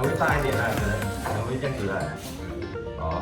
会大一点啊，可能会这样子的。哦。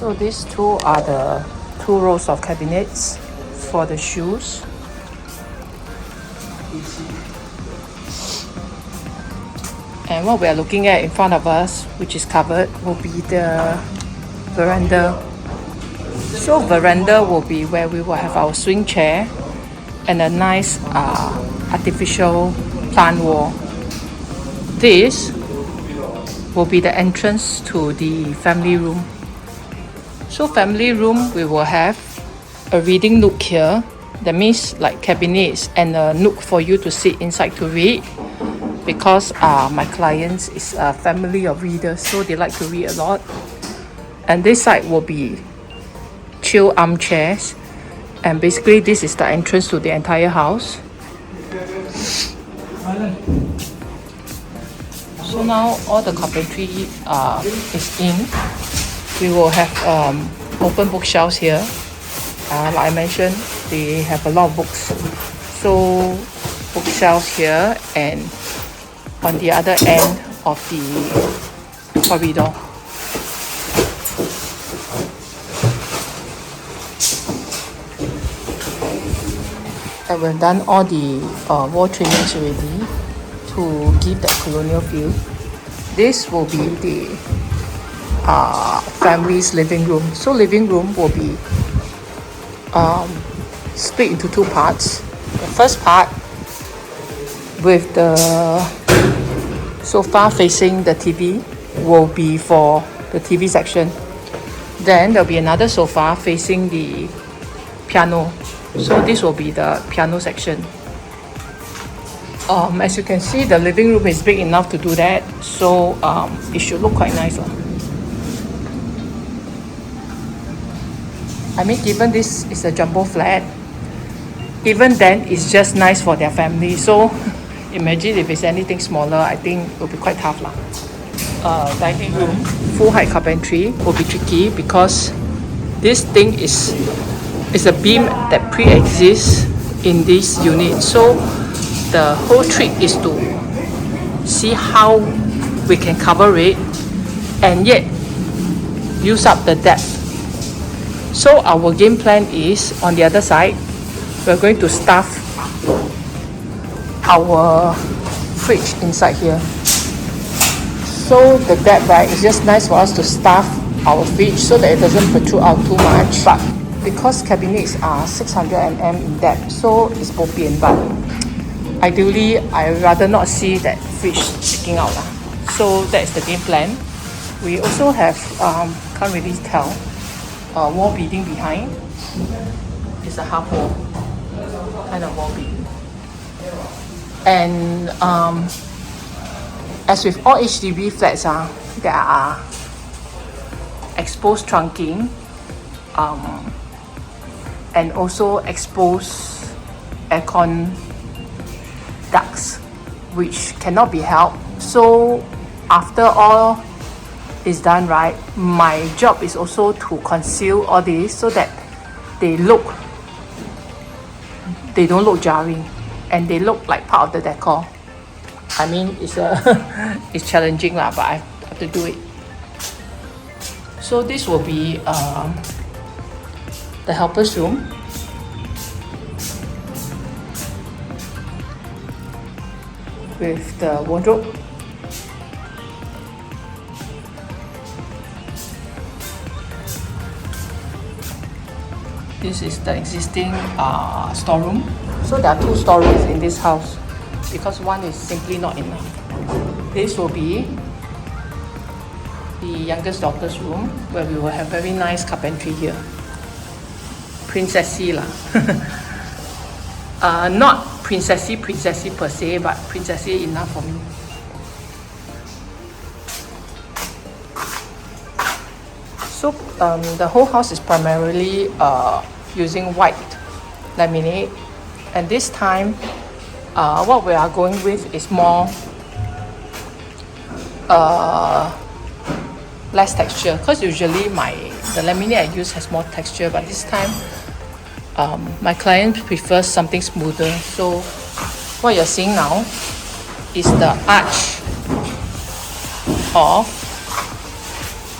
So these two are the two rows of cabinets for the shoes. And what we are looking at in front of us, which is covered, will be the veranda. So veranda will be where we will have our swing chair and a nice artificial plant wall. This will be the entrance to the family room. So family room, we will have a reading nook here. That means like cabinets and a nook for you to sit inside to read. Because my clients is a family of readers, so they like to read a lot. And this side will be chill armchairs. And basically this is the entrance to the entire house. So now all the carpentry is in. We will have open bookshelves here. Like I mentioned, they have a lot of books. So bookshelves here and on the other end of the corridor. And we've done all the wall trimmings already to give that colonial feel. This will be the family's living room. So living room will be split into two parts. The first part with the sofa facing the TV will be for the TV section. Then there'll be another sofa facing the piano. So this will be the piano section. As you can see, the living room is big enough to do that. So it should look quite nice. I mean, given this is a jumbo flat, even then it's just nice for their family. So imagine if it's anything smaller, I think it will be quite tough lah. Dining room, full height carpentry will be tricky because this thing is a beam that pre-exists in this unit. So the whole trick is to see how we can cover it and yet use up the depth. So our game plan is on the other side, we're going to stuff our fridge inside here. So the depth, right, is just nice for us to stuff our fridge so that it doesn't protrude out too much. But because cabinets are 600 mm in depth, so it's bo pian. But ideally, I rather not see that fridge sticking out lah. So that's the game plan. We also have can't really tell. Wall beading behind. It's a half wall kind of wall beading. And as with all HDB flats, there are exposed trunking and also exposed aircon ducts which cannot be helped. So after all is done right, my job is also to conceal all this so that they don't look jarring and they look like part of the decor. I mean, it's it's challenging lah, but I have to do it. So this will be the helper's room. With the wardrobe. This is the existing storeroom. So there are two storerooms in this house because one is simply not enough. This will be the youngest daughter's room where we will have very nice carpentry here. Princessy lah. Not princessy per se, but princessy enough for me. So the whole house is primarily using white laminate, and this time what we are going with is more less texture, because usually the laminate I use has more texture, but this time my client prefers something smoother. So what you're seeing now is the arch of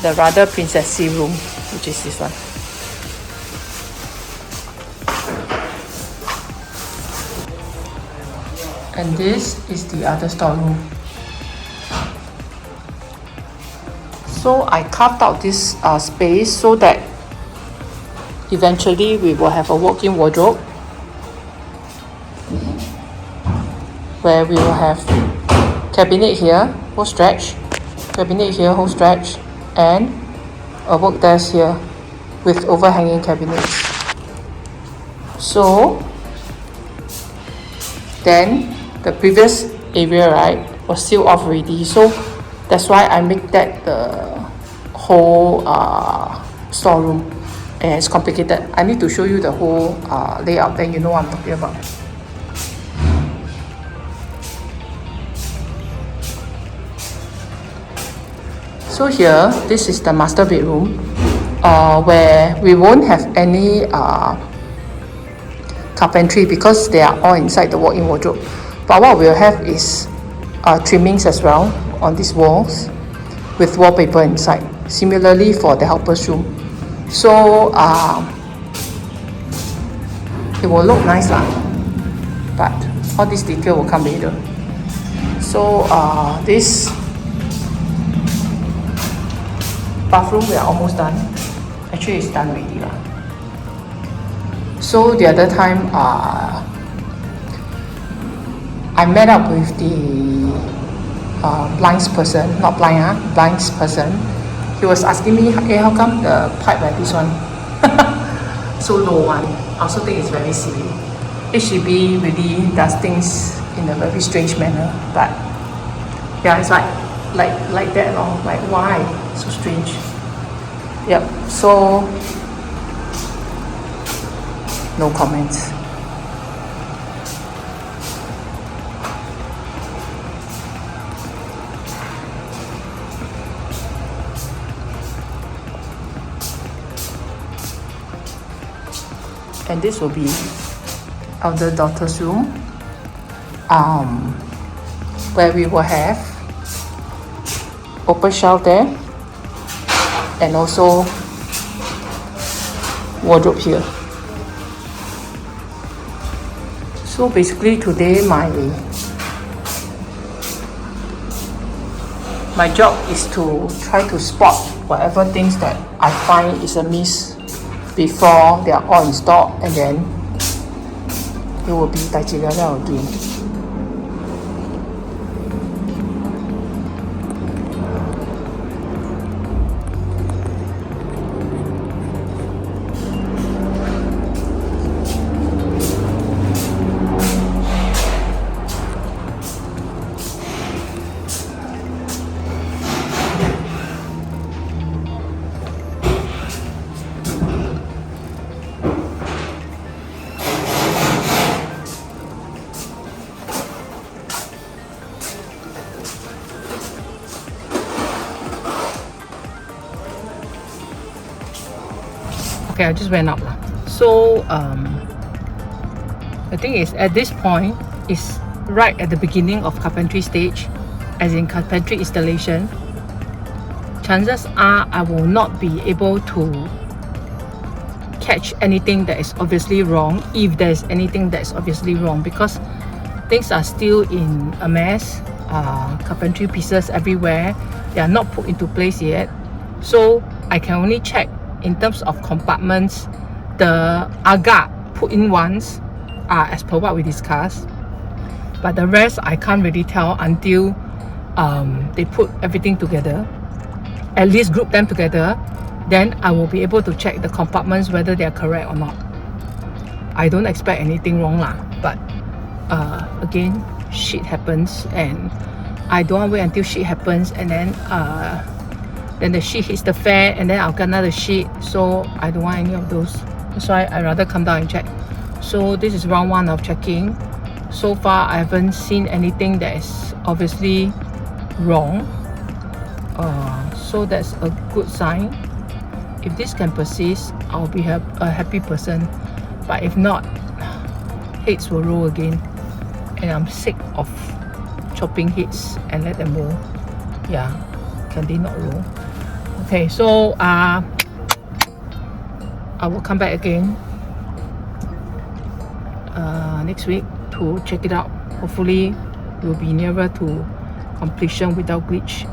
the rather princessy room, which is this one. And this is the other storeroom. So I carved out this space so that eventually we will have a walk-in wardrobe where we will have cabinet here, whole stretch, cabinet here, whole stretch, and a work desk here with overhanging cabinets. So then the previous area, right, was sealed off already, so that's why I make that the whole storeroom. And it's complicated. I need to show you the whole layout, then you know what I'm talking about. So here, this is the master bedroom, where we won't have any carpentry because they are all inside the walk-in wardrobe. But what we'll have is trimmings as well on these walls with wallpaper inside. Similarly for the helper's room. So it will look nice lah, but all this detail will come later. So this bathroom we are almost done. Actually it's done already lah. So the other time I met up with the blinds person, not blind, blinds person. He was asking me, hey, how come the pipe like this one so low one? I also think it's very silly. HDB really does things in a very strange manner, but yeah, it's like that, like why? So strange. Yep. So no comments. And this will be elder daughter's room, where we will have open shelf there and also wardrobe here. So basically today my job is to try to spot whatever things that I find is amiss before they are all in stock, and then it will be 大吉了了 doing. Okay, I just went up lah. So the thing is, at this point is right at the beginning of carpentry stage, as in carpentry installation. Chances are I will not be able to catch anything that is obviously wrong, if there's anything that's obviously wrong, because things are still in a mess. Carpentry pieces everywhere, they are not put into place yet, so I can only check in terms of compartments. The agate put in once, as per what we discussed, but the rest I can't really tell until they put everything together, at least group them together. Then I will be able to check the compartments whether they are correct or not. I don't expect anything wrong lah, but again, shit happens, and I don't want to wait until shit happens and then the shit hits the fan and then I'll get another shit. So I don't want any of those. That's why I rather come down and check. So this is round 1 of checking. So far I haven't seen anything that is obviously wrong, so that's a good sign. If this can persist, I'll be a happy person, but if not, heads will roll again, and I'm sick of chopping heads and let them roll. Yeah, can they not roll? Okay, so I will come back again next week to check it out. Hopefully we'll be nearer to completion without glitch.